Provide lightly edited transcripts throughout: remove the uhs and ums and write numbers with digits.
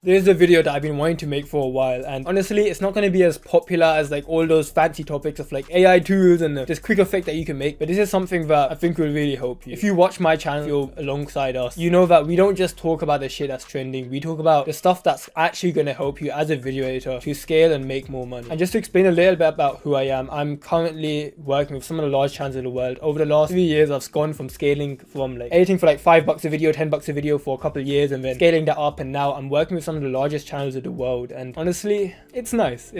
There's a video that I've been wanting to make for a while, and honestly it's not going to be as popular as like all those fancy topics of like AI tools and this quick effect that you can make, but this is something that I think will really help you. If you watch my channel, you're alongside us, you know that we don't just talk about the shit that's trending, we talk about the stuff that's actually going to help you as a video editor to scale and make more money. And just to explain a little bit about who I am, I'm currently working with some of the large channels in the world. Over the last 3 years I've gone from scaling from like editing for like $5 a video, $10 a video for a couple of years, and then scaling that up, and now I'm working with some of the largest channels of the world, and honestly it's nice.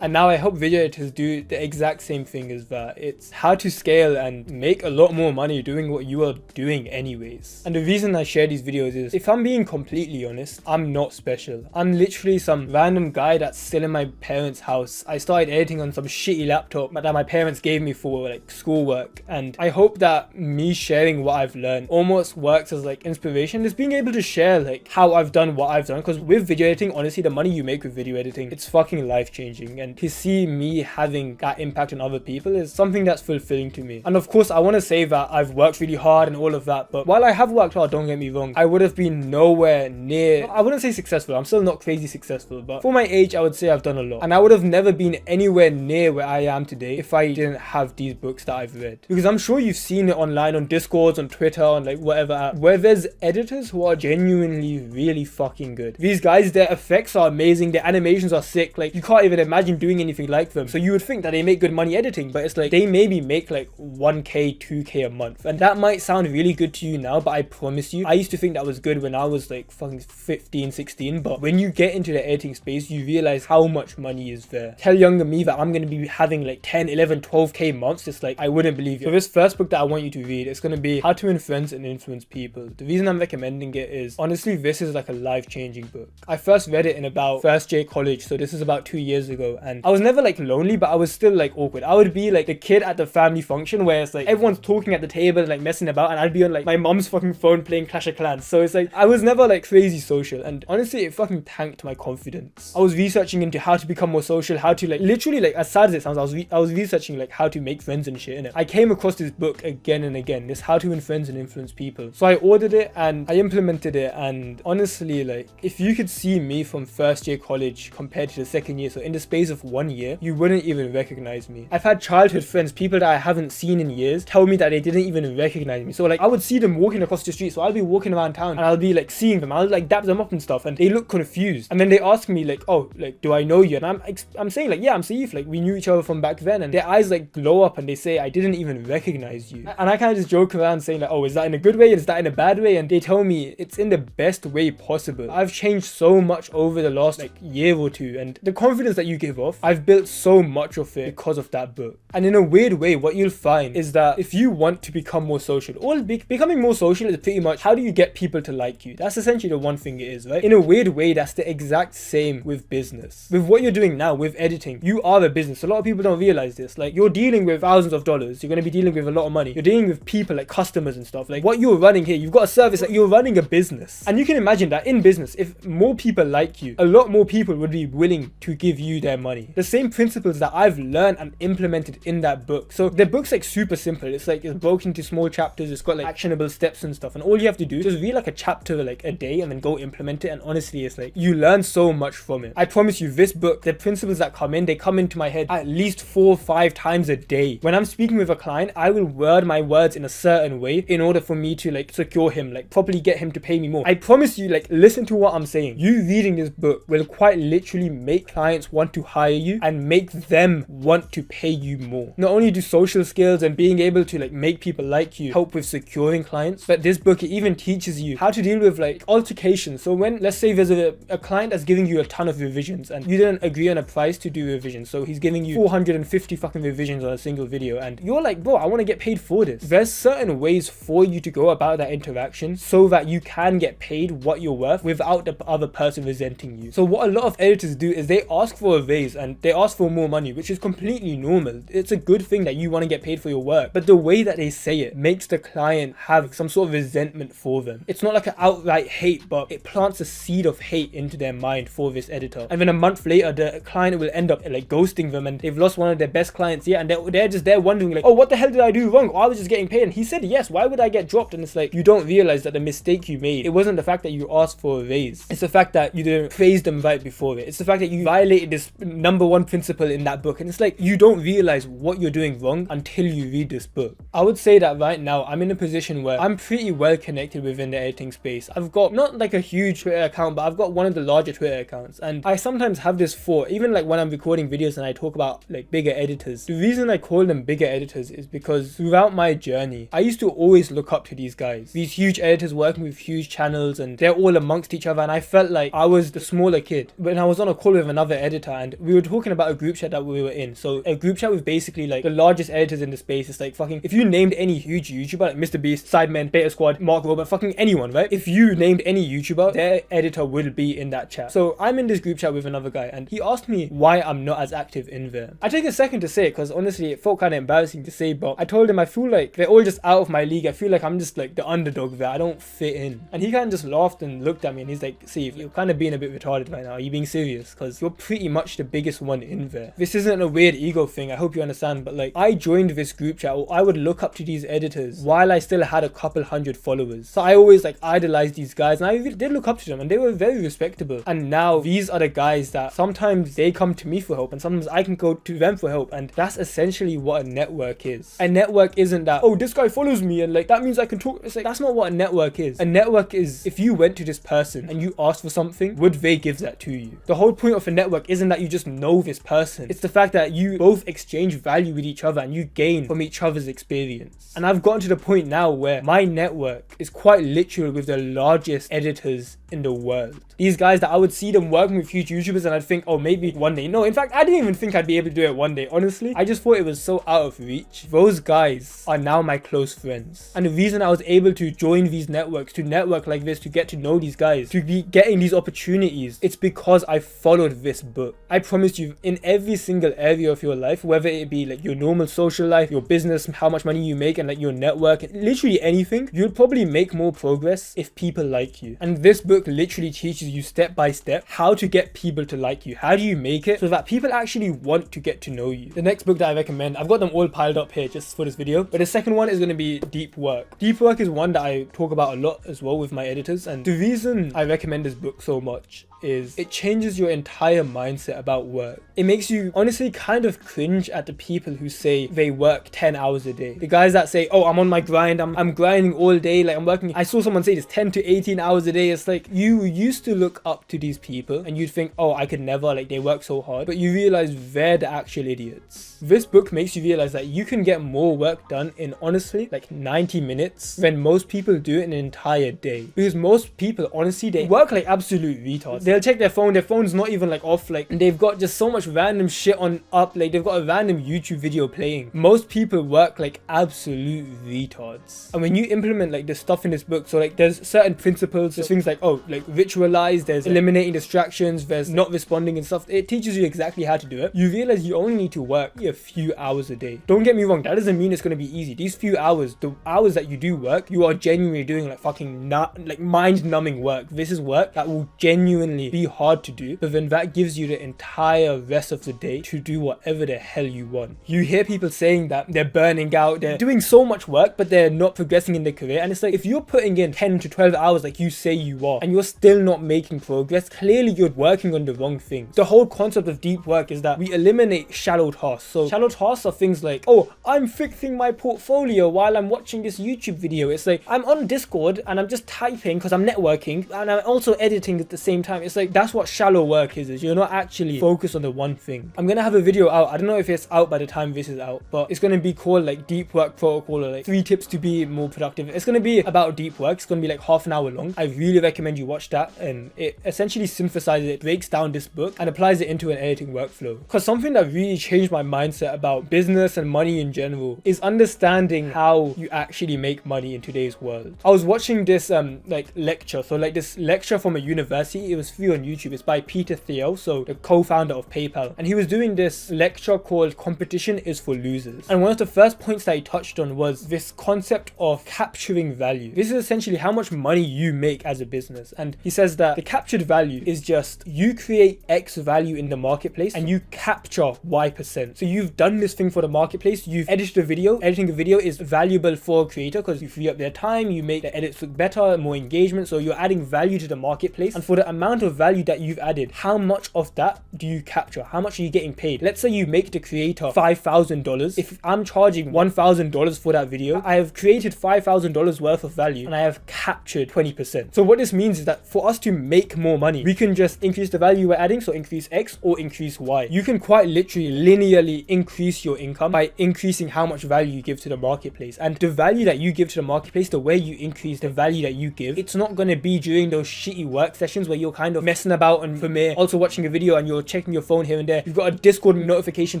And now I help video editors do the exact same thing as that. It's how to scale and make a lot more money doing what you are doing anyways. And the reason I share these videos is, if I'm being completely honest, I'm not special. I'm literally some random guy that's still in my parents' house. I started editing on some shitty laptop that my parents gave me for like schoolwork, and I hope that me sharing what I've learned almost works as like inspiration, just being able to share like how I've done what I've done, because with video editing, honestly, the money you make with video editing, it's fucking life-changing, and to see me having that impact on other people is something that's fulfilling to me. And of course I want to say that I've worked really hard and all of that, but while I have worked hard, don't get me wrong, I would have been nowhere near, I wouldn't say successful, I'm still not crazy successful, but for my age I would say I've done a lot, and I would have never been anywhere near where I am today if I didn't have these books that I've read. Because I'm sure you've seen it online, on Discords, on Twitter, on like whatever app, where there's editors who are genuinely really fucking good. These guys, their effects are amazing, their animations are sick, like you can't even imagine doing anything like them. So you would think that they make good money editing, but it's like they maybe make like 1k 2k a month, and that might sound really good to you now, but I promise you, I used to think that was good when I was like fucking 15 16, but when you get into the editing space you realize how much money is there. Tell younger me that I'm going to be having like 10 11 12k months, it's like I wouldn't believe it. So this first book that I want you to read, it's going to be How to Influence and Influence People. The reason I'm recommending it is, honestly, this is like a life-changing book. I first read it in about first year college, so this is about 2 years ago, and I was never like lonely, but I was still like awkward. I would be like the kid at the family function where it's like everyone's talking at the table and like messing about, and I'd be on like my mom's fucking phone playing Clash of Clans. So it's like I was never like crazy social, and honestly it fucking tanked my confidence. I was researching into how to become more social, how to like, literally, like as sad as it sounds, I was researching like how to make friends and shit in it. I came across this book again and again, this How to Influence and Influence People. So I ordered it and I implemented it, and honestly, like if you could see me from first year college compared to the second year, so in the space of 1 year, you wouldn't even recognize me. I've had childhood friends, people that I haven't seen in years, tell me that they didn't even recognize me. So like I would see them walking across the street, so I'll be walking around town and I'll be like seeing them, I'll like dap them up and stuff, and they look confused, and then they ask me like, oh, like do I know you? And I'm saying like, yeah, I'm Sayeef, like we knew each other from back then, and their eyes like glow up and they say, I didn't even recognize you. And I kind of just joke around saying like, oh, is that in a good way, is that in a bad way? And they tell me it's in the best way possible. I've changed so much over the last like year or two, and the confidence that you give off, I've built so much of it because of that book. And in a weird way, what you'll find is that if you want to become more social, becoming more social is pretty much how do you get people to like you. That's essentially the one thing it is, right? In a weird way, that's the exact same with business. With what you're doing now, with editing, you are a business. A lot of people don't realize this. Like you're dealing with thousands of dollars, you're going to be dealing with a lot of money, you're dealing with people like customers and stuff. Like what you're running here, you've got a service, like you're running a business. And you can imagine that in business, if more people like you, a lot more people would be willing to give you their money. The same principles that I've learned and implemented in that book. So the book's like super simple. It's like it's broken into small chapters, it's got like actionable steps and stuff, and all you have to do is just read like a chapter like a day and then go implement it, and honestly it's like you learn so much from it. I promise you, this book, the principles that come in, they come into my head at least 4 or 5 times a day. When I'm speaking with a client, I will word my words in a certain way in order for me to like secure him, like properly get him to pay me more. I promise you, like listen to what I'm saying. You reading this book will quite literally make clients want to hire you and make them want to pay you more. Not only do social skills and being able to like make people like you help with securing clients, but this book, it even teaches you how to deal with like altercations. So when, let's say there's a client that's giving you a ton of revisions and you didn't agree on a price to do revisions, so he's giving you 450 fucking revisions on a single video, and you're like, bro, I want to get paid for this. There's certain ways for you to go about that interaction so that you can get paid what you're worth without the other person resenting you. So what a lot of editors do is they ask for a raise and they ask for more money, which is completely normal. It's a good thing that you want to get paid for your work, but the way that they say it makes the client have some sort of resentment for them. It's not like an outright hate, but it plants a seed of hate into their mind for this editor, and then a month later the client will end up like ghosting them, and they've lost one of their best clients yet, and they're just there wondering like, oh, what the hell did I do wrong? Oh, I was just getting paid and he said yes, why would I get dropped? And it's like, you don't realize that the mistake you made, it wasn't the fact that you asked for a raise, is. It's the fact that you didn't praise them right before it. It's the fact that you violated this number one principle in that book. And it's like, you don't realize what you're doing wrong until you read this book. I would say that right now, I'm in a position where I'm pretty well connected within the editing space. I've got not like a huge Twitter account, but I've got one of the larger Twitter accounts. And I sometimes have this thought, even like when I'm recording videos and I talk about like bigger editors. The reason I call them bigger editors is because throughout my journey, I used to always look up to these guys. These huge editors working with huge channels, and they're all amongst each other. And I felt like I was the smaller kid. When I was on a call with another editor and we were talking about a group chat that we were in. So a group chat with basically like the largest editors in the space. It's like fucking, if you named any huge YouTuber, like Mr. Beast, Sidemen, Beta Squad, Mark Robert, fucking anyone, right? If you named any YouTuber, their editor will be in that chat. So I'm in this group chat with another guy and he asked me why I'm not as active in there. I take a second to say it because honestly it felt kind of embarrassing to say, but I told him I feel like they're all just out of my league. I feel like I'm just like the underdog there. I don't fit in. And he kind of just laughed and looked at me and he's like, Sayeef, you're kind of being a bit retarded right now. Are you being serious? Because you're pretty much the biggest one in there. This isn't a weird ego thing. I hope you understand. But like, I joined this group chat. I would look up to these editors while I still had a couple hundred followers. So I always like idolized these guys and I really did look up to them and they were very respectable. And now these are the guys that sometimes they come to me for help and sometimes I can go to them for help. And that's essentially what a network is. A network isn't that, oh, this guy follows me and like that means I can talk. It's like, that's not what a network is. A network is if you went to this person and you asked for something, would they give that to you? The whole point of a network isn't that you just know this person. It's the fact that you both exchange value with each other and you gain from each other's experience. And I've gotten to the point now where my network is quite literal with the largest editors in the world. These guys that I would see them working with huge YouTubers and I'd think, oh, maybe one day. No, in fact, I didn't even think I'd be able to do it one day. Honestly, I just thought it was so out of reach. Those guys are now my close friends. And the reason I was able to join these networks, to network like this, to get to know these guys, to be getting these opportunities, it's because I followed this book. I promise you, in every single area of your life, whether it be like your normal social life, your business, how much money you make, and like your network, literally anything, you'll probably make more progress if people like you. And this book literally teaches you step by step how to get people to like you. How do you make it so that people actually want to get to know you? The next book that I recommend, I've got them all piled up here just for this video, but the second one is going to be Deep Work. Deep Work is one that I talk about a lot as well with my editors, and the reason I recommend this book so much is it changes your entire mindset about work. It makes you honestly kind of cringe at the people who say they work 10 hours a day. The guys that say, oh, I'm on my grind, I'm grinding all day, like I'm working. I saw someone say this 10 to 18 hours a day. It's like, you used to look up to these people and you'd think, oh, I could never, like they work so hard, but you realize they're the actual idiots. This book makes you realize that you can get more work done in honestly like 90 minutes when most people do it in an entire day. Because most people honestly, they work like absolute retards. They'll check their phone's not even like off, like they've got just so much random shit on up, like they've got a random YouTube video playing. Most people work like absolute retards. And when you implement like the stuff in this book, so like there's certain principles, there's things like, oh, like ritualize, there's eliminating distractions, there's not responding and stuff. It teaches you exactly how to do it. You realize you only need to work a few hours a day. Don't get me wrong, that doesn't mean it's going to be easy. These few hours, the hours that you do work, you are genuinely doing like fucking like mind-numbing work. This is work that will genuinely be hard to do, but then that gives you the entire rest of the day to do whatever the hell you want. You hear people saying that they're burning out, they're doing so much work, but they're not progressing in their career. And it's like, if you're putting in 10 to 12 hours like you say you are, and you're still not making progress, clearly you're working on the wrong thing. The whole concept of deep work is that we eliminate shallow tasks. So shallow tasks are things like, oh, I'm fixing my portfolio while I'm watching this YouTube video. It's like, I'm on Discord and I'm just typing because I'm networking and I'm also editing at the same time. It's like, that's what shallow work is you're not actually focused on the one thing. I'm gonna have a video out, I don't know if it's out by the time this is out, but it's gonna be called like Deep Work Protocol, or like 3 tips to be more productive. It's gonna be about deep work. It's gonna be like half an hour long. I really recommend you watch that, and it essentially synthesizes it, breaks down this book and applies it into an editing workflow. Because something that really changed my mindset about business and money in general is understanding how you actually make money in today's world. I was watching this like lecture, so like this lecture from a university. It was free on YouTube. It's by Peter Thiel, so the co-founder of PayPal. And he was doing this lecture called Competition is for Losers. And one of the first points that he touched on was this concept of capturing value. This is essentially how much money you make as a business. And he says that the captured value is just you create X value in the marketplace and you capture Y%. So you've done this thing for the marketplace, you've edited a video. Editing a video is valuable for a creator because you free up their time, you make the edits look better, more engagement, so you're adding value to the marketplace. And for the amount of value that you've added, how much of that do you capture? How much are you getting paid? Let's say you make the creator $5,000. If I'm charging $1,000 for that video, I have created $5,000 worth of value and I have captured 20%. So what this means is that for us to make more money, we can just increase the value we're adding, so increase X or increase Y. You can quite literally linearly increase your income by increasing how much value you give to the marketplace. And the value that you give to the marketplace, the way you increase the value that you give, it's not going to be during those shitty work sessions where you're kind of messing about on Premiere, also watching a video and you're checking your phone here and there. You've got a Discord notification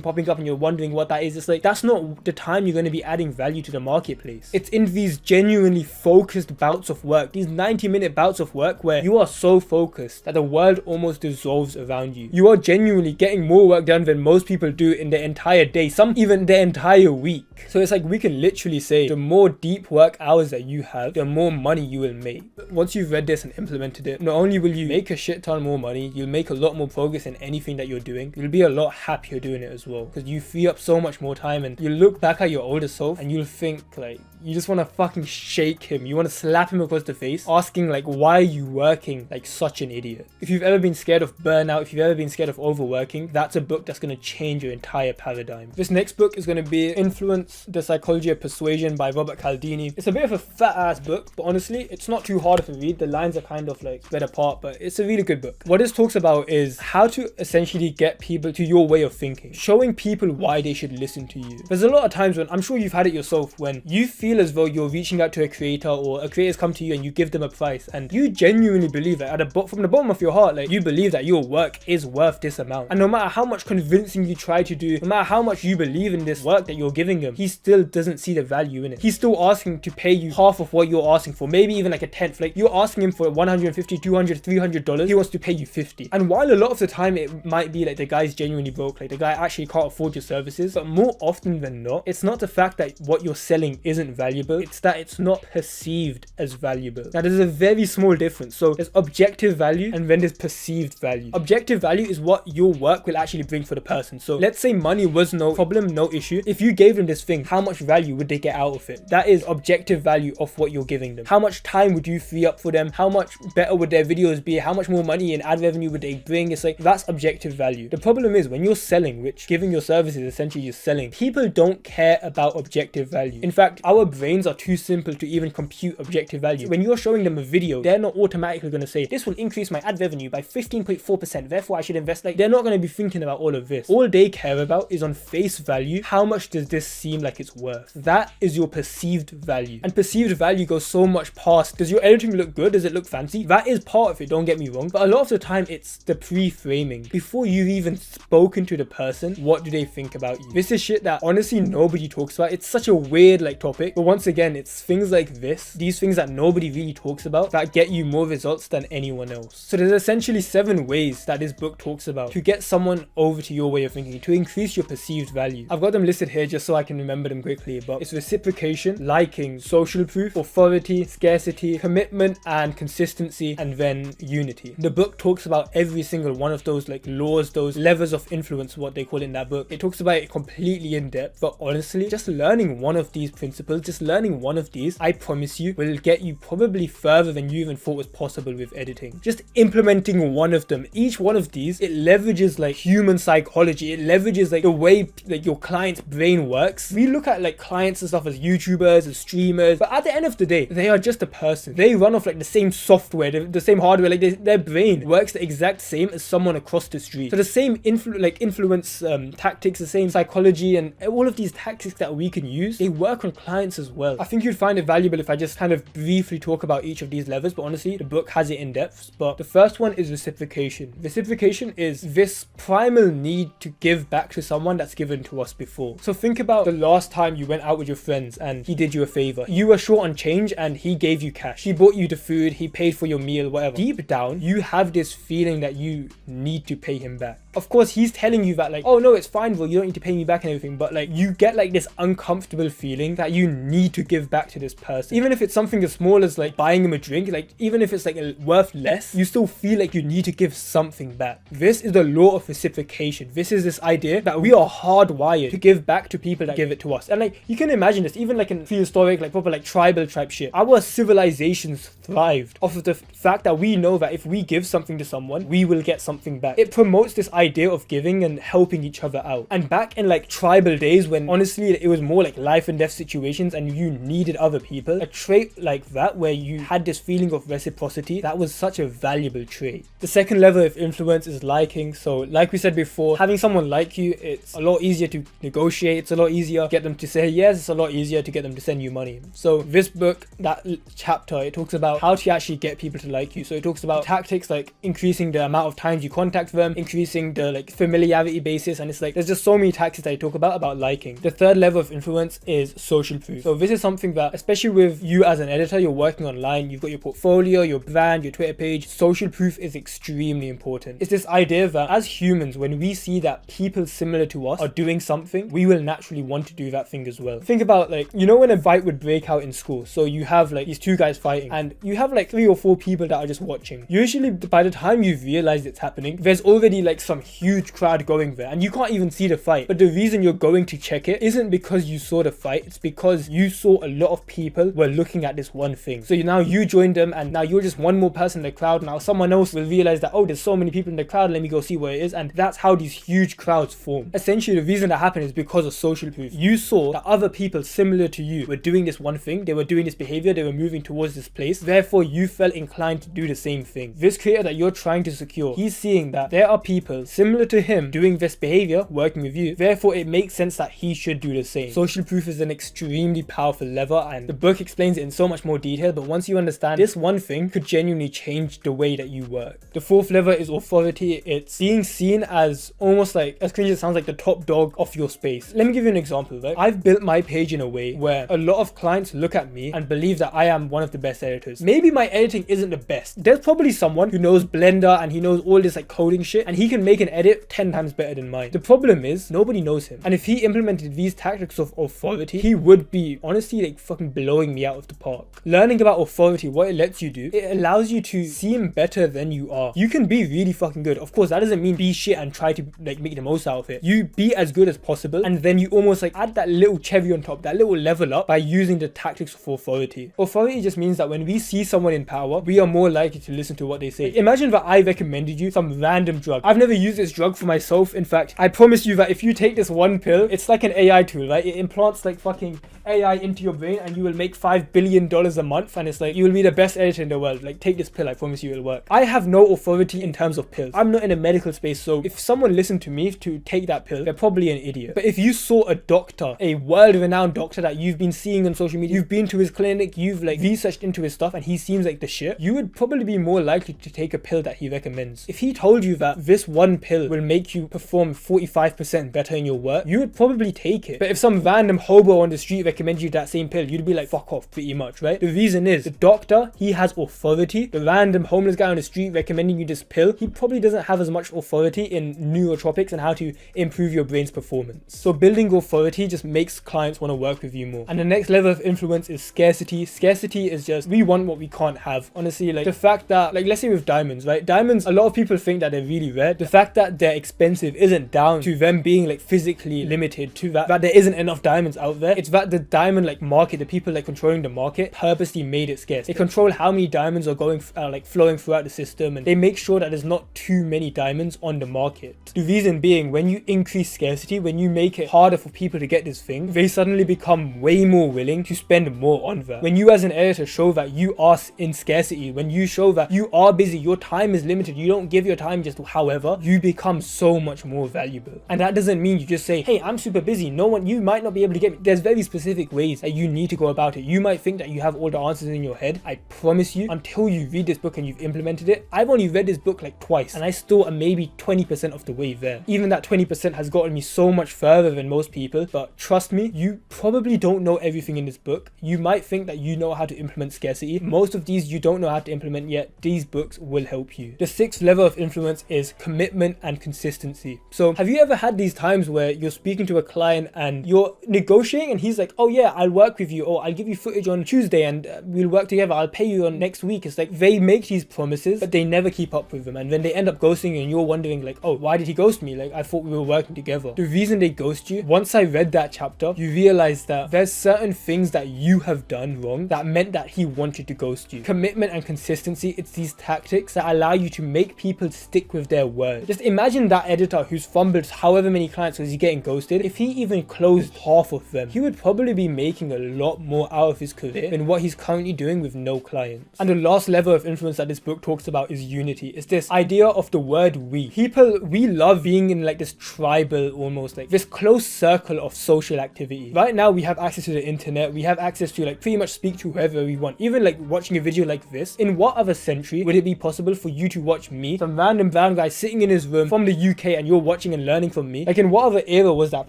popping up and you're wondering what that is. It's like, that's not the time you're going to be adding value to the marketplace. It's in these genuinely focused bouts of work, these 90-minute bouts of work where you are so focused that the world almost dissolves around you. You are genuinely getting more work done than most people do in their entire day, some even their entire week. So it's like we can literally say the more deep work hours that you have, the more money you will make. Once you've read this and implemented it, not only will you make a shit ton more money, you'll make a lot more progress in anything that you're doing. You'll be a lot happier doing it as well because you free up so much more time, and you look back at your older self and you'll think like you just want to fucking shake him. You want to slap him across the face, asking like, why are you working like such an idiot? If you've ever been scared of burnout, if you've ever been scared of overworking, that's a book that's going to change your entire paradigm. This next book is going to be Influence, The Psychology of Persuasion by Robert Cialdini. It's a bit of a fat ass book, but honestly, it's not too hard of a read. The lines are kind of like spread apart, but it's a really good book. What this talks about is how to essentially get people to your way of thinking, showing people why they should listen to you. There's a lot of times when, I'm sure you've had it yourself, when you feel as though you're reaching out to a creator or a creator's come to you and you give them a price and you genuinely believe that from the bottom of your heart, like you believe that your work is worth this amount. And no matter how much convincing you try to do, no matter how much you believe in this work that you're giving him, he still doesn't see the value in it. He's still asking to pay you half of what you're asking for, maybe even like a tenth. Like you're asking him for $150, $200, $300, he wants to pay you $50. And while a lot of the time it might be like the guy's genuinely broke, like the guy actually can't afford your services, but more often than not, it's not the fact that what you're selling isn't valuable, it's that it's not perceived as valuable. Now there's a very small difference. So there's objective value and then there's perceived value. Objective value is what your work will actually bring for the person. So let's say money was no problem, no issue. If you gave them this thing, how much value would they get out of it? That is objective value of what you're giving them. How much time would you free up for them? How much better would their videos be? How much more money in ad revenue would they bring? It's like, that's objective value. The problem is when you're selling, which giving your services essentially you're selling, people don't care about objective value. In fact, our brains are too simple to even compute objective value. When you're showing them a video, they're not automatically going to say, this will increase my ad revenue by 15.4%, therefore I should invest. Like, they're not going to be thinking about all of this. All they care about is on face value, how much does this seem like it's worth? That is your perceived value. And perceived value goes so much past, does your editing look good? Does it look fancy? That is part of it, don't get me wrong. But a lot of the time, it's the pre-framing. Before you've even spoken to the person, what do they think about you? This is shit that honestly nobody talks about. It's such a weird like topic, but once again, it's things like this, these things that nobody really talks about, that get you more results than anyone else. So there's essentially 7 ways that this book talks about to get someone over to your way of thinking, to increase your perceived value. I've got them listed here just so I can remember them quickly, but it's reciprocation, liking, social proof, authority, scarcity, commitment, and consistency, and then unity. The book talks about every single one of those like laws, those levers of influence, what they call it in that book. It talks about it completely in depth, but honestly, just learning one of these principles, just learning one of these, I promise you, will get you probably further than you even thought was possible with editing. Just implementing one of them. Each one of these, it leverages like human psychology. It leverages like the way like your client's brain works. We look at like clients and stuff as YouTubers, as streamers, but at the end of the day, they are just a person. They run off like the same software, the same hardware, like their brain works the exact same as someone across the street. So the same influence tactics, the same psychology, and all of these tactics that we can use, they work on clients influence as well. I think you'd find it valuable if I just kind of briefly talk about each of these levels, but honestly, the book has it in depth. But the first one is reciprocation. Reciprocation is this primal need to give back to someone that's given to us before. So think about the last time you went out with your friends and he did you a favor. You were short on change and he gave you cash. He bought you the food, he paid for your meal, whatever. Deep down, you have this feeling that you need to pay him back. Of course, he's telling you that like, oh no, it's fine, bro, you don't need to pay me back and everything, but like you get like this uncomfortable feeling that you need to give back to this person. Even if it's something as small as like buying him a drink, like even if it's like worth less, you still feel like you need to give something back. This is the law of reciprocation. This is this idea that we are hardwired to give back to people that give it to us. And like you can imagine this even like in prehistoric, like proper like tribal type shit. Our civilizations thrived off of the fact that we know that if we give something to someone, we will get something back. It promotes this idea of giving and helping each other out. And back in like tribal days when honestly it was more like life and death situations and you needed other people, a trait like that where you had this feeling of reciprocity, that was such a valuable trait. The second level of influence is liking. So like we said before, having someone like you, it's a lot easier to negotiate, it's a lot easier to get them to say yes, it's a lot easier to get them to send you money. So this book, that chapter, it talks about how to actually get people to like you. So it talks about tactics like increasing the amount of times you contact them, increasing the like familiarity basis, and it's like there's just so many tactics that I talk about liking. The third level of influence is social proof. So this is something that, especially with you as an editor, you're working online, you've got your portfolio, your brand, your Twitter page, social proof is extremely important. It's this idea that as humans, when we see that people similar to us are doing something, we will naturally want to do that thing as well. Think about like, you know when a fight would break out in school, so you have like these two guys fighting and you have like 3 or 4 people that are just watching. Usually by the time you've realized it's happening, there's already like some huge crowd going there and you can't even see the fight. But the reason you're going to check it isn't because you saw the fight, it's because you saw a lot of people were looking at this one thing. So now you joined them and now you're just one more person in the crowd. Now someone else will realize that, oh, there's so many people in the crowd, let me go see what it is. And that's how these huge crowds form. Essentially, the reason that happened is because of social proof. You saw that other people similar to you were doing this one thing, they were doing this behavior, they were moving towards this place, therefore you felt inclined to do the same thing. This creator that you're trying to secure, he's seeing that there are people similar to him doing this behavior, working with you, therefore it makes sense that he should do the same. Social proof is an extremely powerful lever and the book explains it in so much more detail, but once you understand this one thing could genuinely change the way that you work. The fourth lever is authority. It's being seen as almost like, as cringe as it sounds, like the top dog of your space. Let me give you an example, right? I've built my page in a way where a lot of clients look at me and believe that I am one of the best editors. Maybe my editing isn't the best. There's probably someone who knows Blender and he knows all this like coding shit and he can make an edit 10 times better than mine. The problem is nobody knows him. And if he implemented these tactics of authority, he would be honestly like fucking blowing me out of the park. Learning about authority, what it lets you do, it allows you to seem better than you are. You can be really fucking good. Of course, that doesn't mean be shit and try to like make the most out of it. You be as good as possible and then you almost like add that little cherry on top, that little level up by using the tactics of authority. Authority just means that when we see someone in power, we are more likely to listen to what they say. Imagine that I recommended you some random drug. I've never used this drug for myself. In fact, I promise you that if you take this one pill, it's like an AI tool, right? It implants like fucking AI into your brain and you will make $5 billion a month and it's like you will be the best editor in the world. Like take this pill, I promise you it'll work. I have no authority in terms of pills. I'm not in a medical space, so if someone listened to me to take that pill, they're probably an idiot. But if you saw a doctor, a world-renowned doctor that you've been seeing on social media, you've been to his clinic, you've like researched into his stuff and he seems like the shit, you would probably be more likely to take a pill that he recommends. If he told you that this one pill will make you perform 45% better in your work, you would probably take it. But if some random hobo on the street recommends you that same pill, you'd be like, fuck off, pretty much, right? The reason is the doctor, he has authority. The random homeless guy on the street recommending you this pill, he probably doesn't have as much authority in neurotropics and how to improve your brain's performance. So building authority just makes clients want to work with you more. And the next level of influence is scarcity. Scarcity is just, we want what we can't have. Honestly, like the fact that, like let's say with diamonds, right? Diamonds, a lot of people think that they're really rare. The fact that they're expensive isn't down to them being like physically limited to that there isn't enough diamonds out there. It's that the diamond like market, the people like controlling the market purposely made it scarce. They control how many diamonds are going like flowing throughout the system and they make sure that there's not too many diamonds on the market. The reason being, when you increase scarcity, when you make it harder for people to get this thing, they suddenly become way more willing to spend more on that. When you as an editor show that you are in scarcity, when you show that you are busy, your time is limited, you don't give your time just however, you become so much more valuable. And that doesn't mean you just say, hey, I'm super busy, you might not be able to get me. There's very specific ways that you need to go about it. You might think that you have all the answers in your head. I promise you, until you read this book and you've implemented it, I've only read this book like twice and I still am maybe 20% of the way there. Even that 20% has gotten me so much further than most people, but trust me, you probably don't know everything in this book. You might think that you know how to implement scarcity. Most of these you don't know how to implement yet. These books will help you. The 6th level of influence is commitment and consistency. So have you ever had these times where you're speaking to a client and you're negotiating and he's like, oh yeah, I'll work with you, or I'll give you footage on Tuesday and we'll work together, I'll pay you on next week. It's like they make these promises but they never keep up with them, and then they end up ghosting you and you're wondering like, oh, why did he ghost me? Like, I thought we were working together. The reason they ghost you, once I read that chapter, you realize that there's certain things that you have done wrong that meant that he wanted to ghost you. Commitment and consistency, it's these tactics that allow you to make people stick with their word. Just imagine that editor who's fumbled however many clients because he's getting ghosted. If he even closed half of them, he would probably be making a lot more out of his career than what he's currently doing with no clients. And the last level of influence that this book talks about is unity. It's this idea of the word we. People, we love being in like this tribal, almost like this close circle of social activity. Right now we have access to the internet, we have access to like pretty much speak to whoever we want. Even like watching a video like this, in what other century would it be possible for you to watch me, some random brown guy sitting in his room from the UK, and you're watching and learning from me? Like, in what other era was that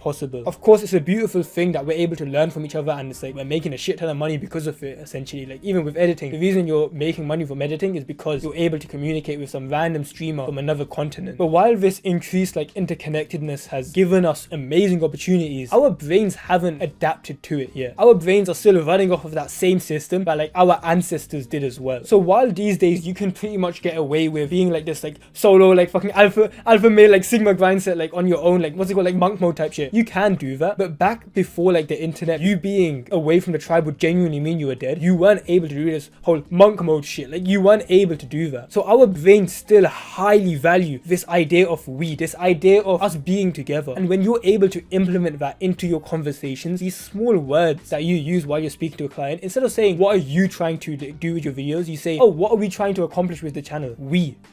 possible? Of course, it's a beautiful thing that we're able to learn from each other, and it's like we're making a shit ton of money because of it, essentially. Like, even with editing, the reason you're making money from editing is because you're able to communicate with some random streamer from another continent. But while this increased like interconnectedness has given us amazing opportunities, our brains haven't adapted to it yet. Our brains are still running off of that same system that like our ancestors did as well. So while these days you can pretty much get away with being like this like solo like fucking alpha male like sigma grind set like on your own, like what's it called, like monk mode type shit, you can do that. But back before like the internet, you being away from the tribe would genuinely mean you were dead. You weren't able to do this whole monk mode shit. Like, you weren't able to do that. So our brains still highly value this idea of we, this idea of us being together. And when you're able to implement that into your conversations, these small words that you use while you're speaking to a client, instead of saying what are you trying to do with your videos, you say, oh, what are we trying to accomplish with the channel?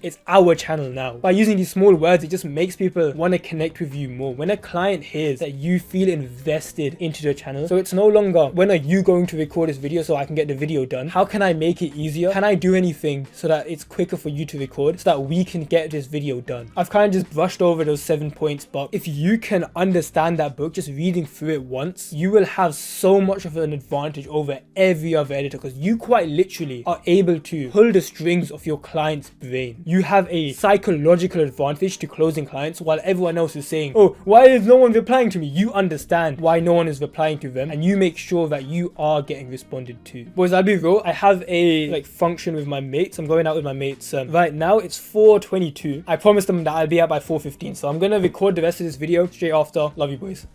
It's our channel now. By using these small words, it just makes people want to connect with you more. When a client hears that you feel invested into the channel, so it's no longer when are you going to record this video so I can get the video done, how can I make it easier, can I do anything so that it's quicker for you to record so that we can get this video done. I've kind of just brushed over those 7 points, but if you can understand that book just reading through it once, you will have so much of an advantage over every other editor, because you quite literally are able to pull the strings of your client's brain. You have a psychological advantage to closing clients while everyone else is saying, oh, why is no one replying to me? You understand why no one is replying to them, and you make sure that you are getting responded to. Boys, I'll be real, I have a like function with my mates. I'm going out with my mates. Right now it's 4:22. I promised them that I'll be out by 4:15, so I'm gonna record the rest of this video straight after. Love you, boys.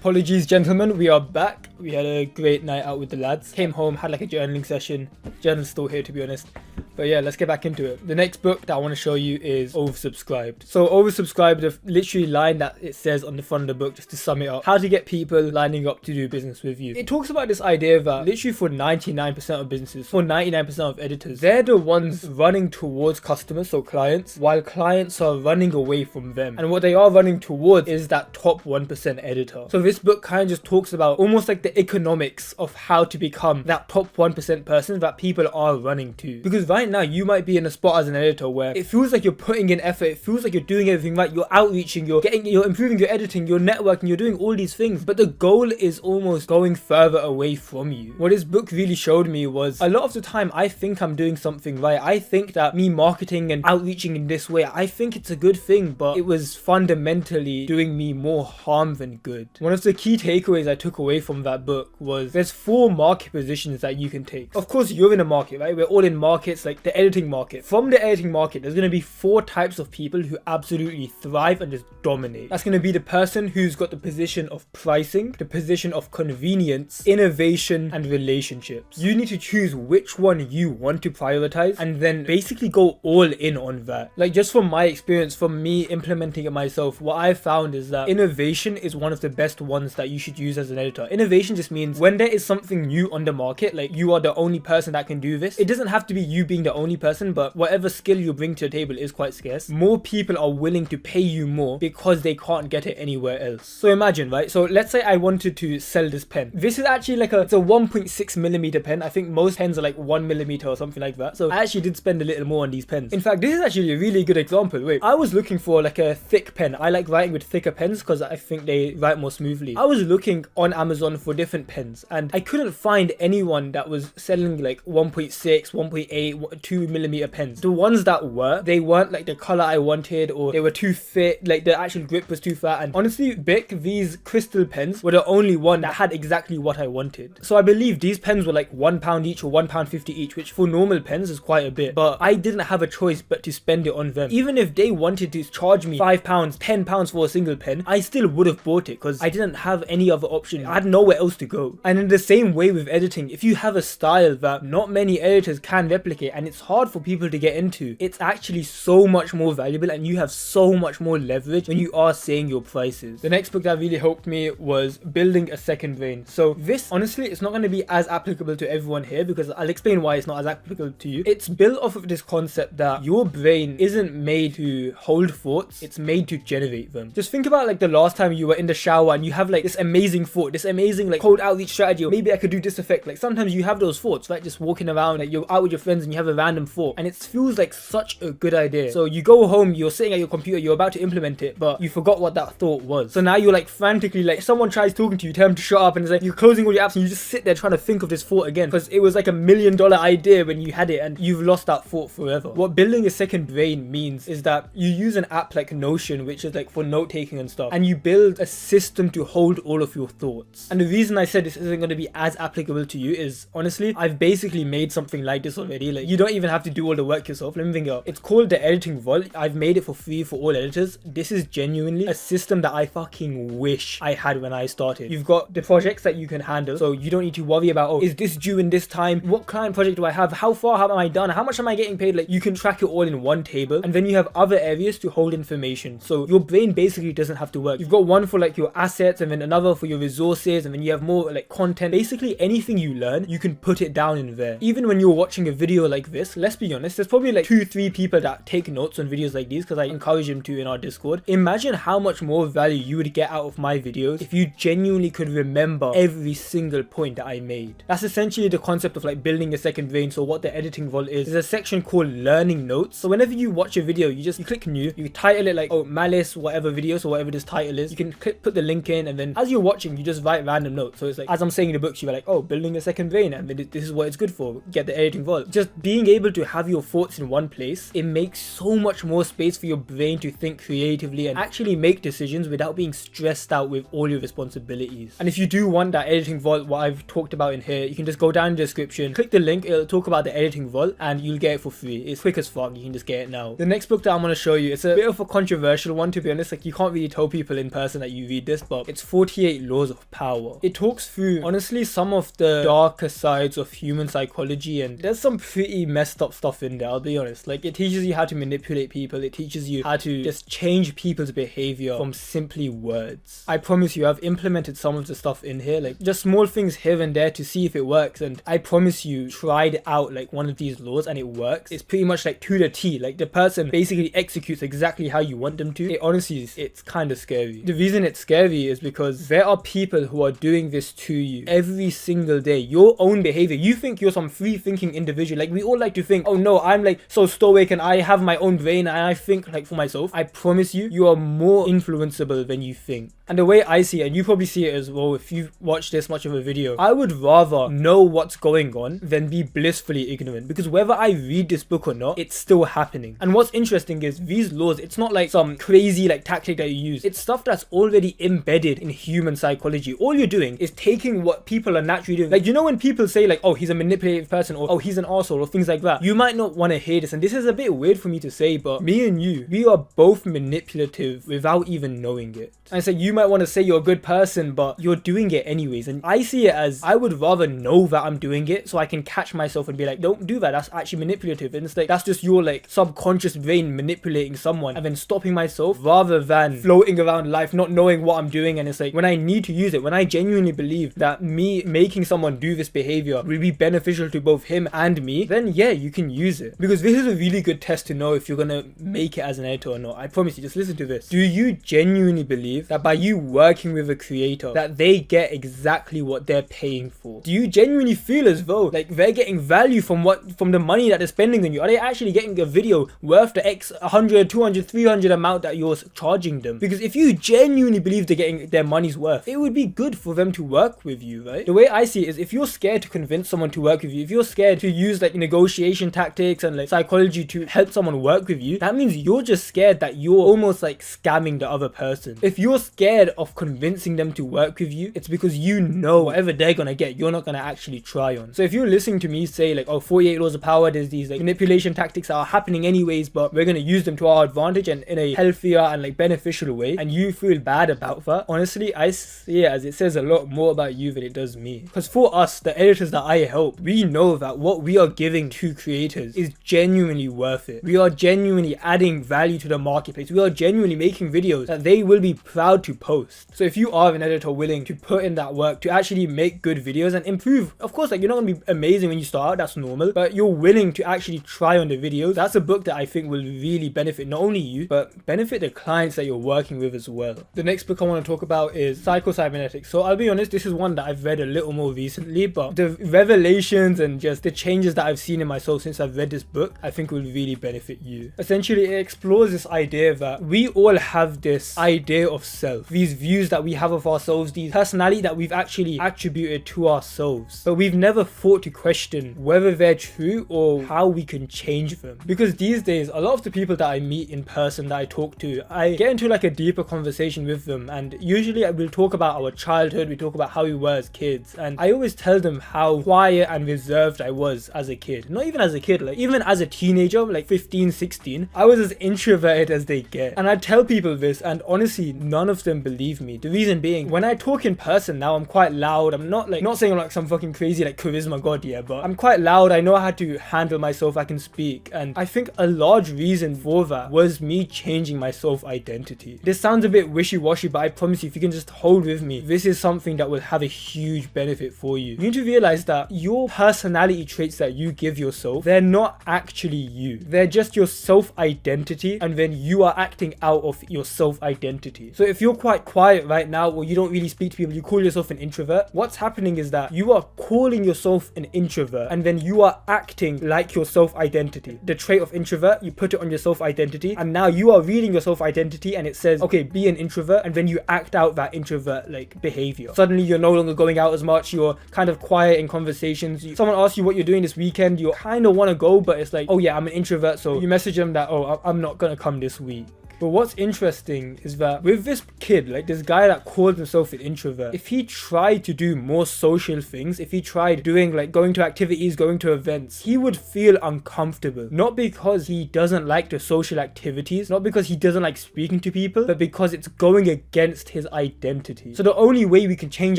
Apologies, gentlemen, we are back. We had a great night out with the lads. Came home, had like a journaling session. Journal's still here, to be honest. But yeah, let's get back into it. The next book that I want to show you is Oversubscribed. So Oversubscribed, the literally line that it says on the front of the book, just to sum it up, how to get people lining up to do business with you. It talks about this idea that literally for 99% of businesses, for 99% of editors, they're the ones running towards customers, so clients, while clients are running away from them. And what they are running towards is that top 1% editor. So this book kind of just talks about almost like the economics of how to become that top 1% person that people are running to. Because right now you might be in a spot as an editor where it feels like you're putting in effort, it feels like you're doing everything right, you're outreaching, you're improving your editing, your networking, you're doing all these things, but the goal is almost going further away from you. What this book really showed me was a lot of the time I think I'm doing something right, I think that me marketing and outreaching in this way, I think it's a good thing, but it was fundamentally doing me more harm than good. One of the key takeaways I took away from that book was there's 4 market positions that you can take. Of course, you're in a market, right? We're all in markets, like the editing market. From the editing market, there's going to be 4 types of people who absolutely thrive and just dominate. That's going to be the person who's got the position of pricing, the position of convenience, innovation, and relationships. You need to choose which one you want to prioritize and then basically go all in on that. Like, just from my experience, from me implementing it myself, what I found is that innovation is one of the best ones that you should use as an editor. Innovation specialization just means when there is something new on the market, like you are the only person that can do this. It doesn't have to be you being the only person, but whatever skill you bring to the table is quite scarce. More people are willing to pay you more because they can't get it anywhere else. So imagine, right? So let's say I wanted to sell this pen. This is actually like it's a 1.6 millimeter pen. I think most pens are like 1 millimeter or something like that. So I actually did spend a little more on these pens. In fact, this is actually a really good example. Wait, I was looking for like a thick pen. I like writing with thicker pens because I think they write more smoothly. I was looking on Amazon for different pens and I couldn't find anyone that was selling like 1.6, 1.8, 2 millimeter pens. The ones that were, they weren't like the color I wanted, or they were too fit, like the actual grip was too fat. And honestly, Bic, these crystal pens were the only one that had exactly what I wanted. So I believe these pens were like £1 each or £1.50 each, which for normal pens is quite a bit, but I didn't have a choice but to spend it on them. Even if they wanted to charge me £5, £10 for a single pen, I still would have bought it because I didn't have any other option. I had nowhere else to go. And in the same way with editing, if you have a style that not many editors can replicate and it's hard for people to get into, it's actually so much more valuable and you have so much more leverage when you are saying your prices. The next book that really helped me was Building a Second Brain. So this, honestly, it's not going to be as applicable to everyone here because I'll explain why it's not as applicable to you. It's built off of this concept that your brain isn't made to hold thoughts, it's made to generate them. Just think about like the last time you were in the shower and you have like this amazing thought, this amazing like cold outreach strategy, or maybe I could do this effect. Like sometimes you have those thoughts, right? Just walking around, like you're out with your friends and you have a random thought and it feels like such a good idea. So you go home, you're sitting at your computer, you're about to implement it, but you forgot what that thought was. So now you're like frantically, like if someone tries talking to you, tell them to shut up, and it's like you're closing all your apps and you just sit there trying to think of this thought again because it was like $1 million idea when you had it and you've lost that thought forever. What building a second brain means is that you use an app like Notion, which is like for note taking and stuff, and you build a system to hold all of your thoughts. And the reason I said this isn't going to be as applicable to you is honestly, I've basically made something like this already. Like you don't even have to do all the work yourself. Let me think it up. It's called the Editing Vault. I've made it for free for all editors. This is genuinely a system that I fucking wish I had when I started. You've got the projects that you can handle, so you don't need to worry about, oh, is this due in this time? What client project do I have? How far have I done? How much am I getting paid? Like you can track it all in one table, and then you have other areas to hold information. So your brain basically doesn't have to work. You've got one for like your assets, and then another for your resources, and then you have more like content. Basically anything you learn, you can put it down in there. Even when you're watching a video like this, let's be honest, there's probably like 2-3 people that take notes on videos like these because I encourage them to in our Discord. Imagine how much more value you would get out of my videos if you genuinely could remember every single point that I made. That's essentially the concept of like building a second brain. So what the Editing Vault is, there's a section called Learning Notes. So whenever you watch a video, you click new, you title it like, oh, Malice whatever video, so whatever this title is, you can put the link in, and then as you're watching, you just write random notes. So it's like, as I'm saying in the books, you're like, oh, building a second brain, and then this is what it's good for, get the Editing Vault. Just being able to have your thoughts in one place, it makes so much more space for your brain to think creatively and actually make decisions without being stressed out with all your responsibilities. And if you do want that Editing Vault, what I've talked about in here, you can just go down in the description, click the link, it'll talk about the Editing Vault, and you'll get it for free. It's quick as fuck, you can just get it now. The next book that I'm going to show you, it's a bit of a controversial one, to be honest. Like you can't really tell people in person that you read this, but it's 48 Laws of Power. It talks through, honestly, some of the darker sides of human psychology, and there's some pretty messed up stuff in there, I'll be honest. Like it teaches you how to manipulate people, it teaches you how to just change people's behavior from simply words. I promise you, I've implemented some of the stuff in here, like just small things here and there to see if it works, and I promise you, tried out like one of these laws and it works. It's pretty much like to the T, like the person basically executes exactly how you want them to. It honestly, it's kind of scary. The reason it's scary is because there are people who are doing this to you every single day. Your own behavior, you think you're some free thinking individual. Like we all like to think, oh no, I'm like so stoic and I have my own brain and I think like for myself. I promise you, you are more influenceable than you think. And the way I see it, and you probably see it as well if you watch this much of a video, I would rather know what's going on than be blissfully ignorant, because whether I read this book or not, it's still happening. And what's interesting is these laws, it's not like some crazy like tactic that you use. It's stuff that's already embedded in human psychology. All you're doing is taking what people are naturally doing. Like, you know when people say like, oh, he's a manipulative person, or oh, he's an arsehole, or things like that, you might not want to hear this, and this is a bit weird for me to say, but me and you, we are both manipulative without even knowing it. And so you might want to say you're a good person, but you're doing it anyways. And I see it as, I would rather know that I'm doing it so I can catch myself and be like, don't do that, that's actually manipulative. And it's like, that's just your like subconscious brain manipulating someone, and then stopping myself, rather than floating around life not knowing what I'm doing. And it's like, when I need to use it, when I genuinely genuinely believe that me making someone do this behavior will be beneficial to both him and me, then yeah, you can use it. Because this is a really good test to know if you're gonna make it as an editor or not. I promise you, just listen to this. Do you genuinely believe that by you working with a creator that they get exactly what they're paying for? Do you genuinely feel as though like they're getting value from the money that they're spending on you? Are they actually getting a video worth the X 100, 200, 300 amount that you're charging them? Because if you genuinely believe they're getting their money's worth, it would be good for them to work with you, right? The way I see it is, if you're scared to convince someone to work with you, if you're scared to use like negotiation tactics and like psychology to help someone work with you, that means you're just scared that you're almost like scamming the other person. If you're scared of convincing them to work with you, it's because you know whatever they're gonna get, you're not gonna actually try on. So if you're listening to me say like, oh, 48 laws of power, there's these like manipulation tactics that are happening anyways, but we're gonna use them to our advantage and in a healthier and like beneficial way, and you feel bad about that, honestly, I see it as it says a lot more about you than it does me. Because for us, the editors that I help, we know that what we are giving to creators is genuinely worth it. We are genuinely adding value to the marketplace. We are genuinely making videos that they will be proud to post. So if you are an editor willing to put in that work to actually make good videos and improve, of course, like you're not gonna be amazing when you start out, that's normal, but you're willing to actually try on the videos, that's a book that I think will really benefit not only you, but benefit the clients that you're working with as well. The next book I want to talk about is Psycho-cybernetics. So I'll be honest, this is one that I've read a little more recently, but the revelations and just the changes that I've seen in myself since I've read this book, I think will really benefit you. Essentially, it explores this idea that we all have this idea of self, these views that we have of ourselves, these personality that we've actually attributed to ourselves, but we've never thought to question whether they're true or how we can change them. Because these days, a lot of the people that I meet in person, that I talk to, I get into like a deeper conversation with them, and usually I will talk about our childhood, we talk about how we were as kids, and I always tell them how quiet and reserved I was as a kid. Not even as a kid, like even as a teenager, like 15, 16, I was as introverted as they get. And I tell people this, and honestly, none of them believe me. The reason being, when I talk in person now, I'm quite loud. I'm not saying I'm like some fucking crazy like charisma god, yeah, but I'm quite loud. I know how to handle myself, I can speak, and I think a large reason for that was me changing my self-identity. This sounds a bit wishy-washy, but I promise you, if you can just hold with me, this is something that will have a huge benefit for you. You need to realize that your personality traits that you give yourself, they're not actually you. They're just your self-identity, and then you are acting out of your self-identity. So if you're quite quiet right now, or you don't really speak to people, you call yourself an introvert, what's happening is that you are calling yourself an introvert, and then you are acting like your self-identity. The trait of introvert, you put it on your self-identity, and now you are reading your self-identity and it says, okay, be an introvert, and then you act out that introvert like behavior. Suddenly you're no longer going out as much, you're kind of quiet in conversations. Someone asks you what you're doing this weekend, you kind of want to go, but it's like, oh yeah, I'm an introvert, so you message them that, oh, I'm not gonna come this week. But what's interesting is that with this kid, like this guy that called himself an introvert, if he tried to do more social things, if he tried doing like going to activities, going to events, he would feel uncomfortable. Not because he doesn't like the social activities, not because he doesn't like speaking to people, but because it's going against his identity. So the only way we can change